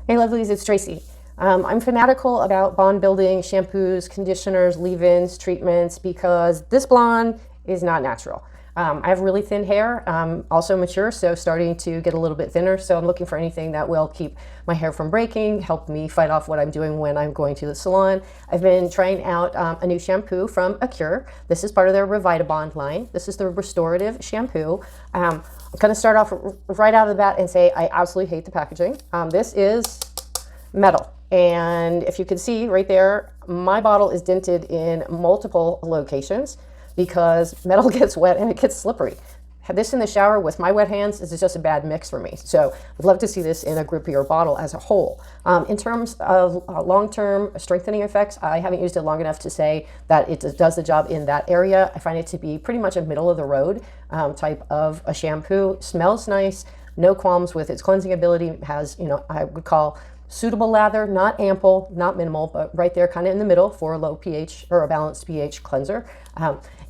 Hey lovelies, it's Tracy. I'm fanatical about bond building shampoos, conditioners, leave-ins, treatments because this blonde is not natural. I have really thin hair, also mature, so starting to get a little bit thinner. So I'm looking for anything that will keep my hair from breaking, help me fight off what I'm doing when I'm going to the salon. I've been trying out a new shampoo from Acure. This is part of their Revitabond line. This is the restorative shampoo. I'm going to start off right out of the bat and say I absolutely hate the packaging. This is metal. And if you can see right there, my bottle is dented in multiple locations because metal gets wet and it gets slippery. Had this in the shower with my wet hands, this is just a bad mix for me. So I'd love to see this in a grippier bottle as a whole. In terms of long-term strengthening effects, I haven't used it long enough to say that it does the job in that area. I find it to be pretty much a middle of the road type of a shampoo. Smells nice, no qualms with its cleansing ability. It has, I would call suitable lather, not ample, not minimal, but right there kind of in the middle for a low pH or a balanced pH cleanser.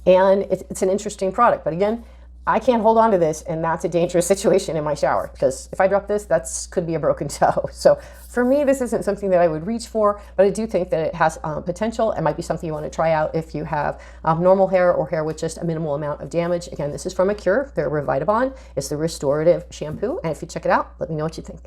And it's an interesting product. But again, I can't hold on to this, and that's a dangerous situation in my shower because if I drop this, could be a broken toe. So for me, this isn't something that I would reach for, but I do think that it has potential. It might be something you want to try out if you have normal hair or hair with just a minimal amount of damage. Again, this is from Acure, their Revitabond. It's the restorative shampoo, and if you check it out, let me know what you think.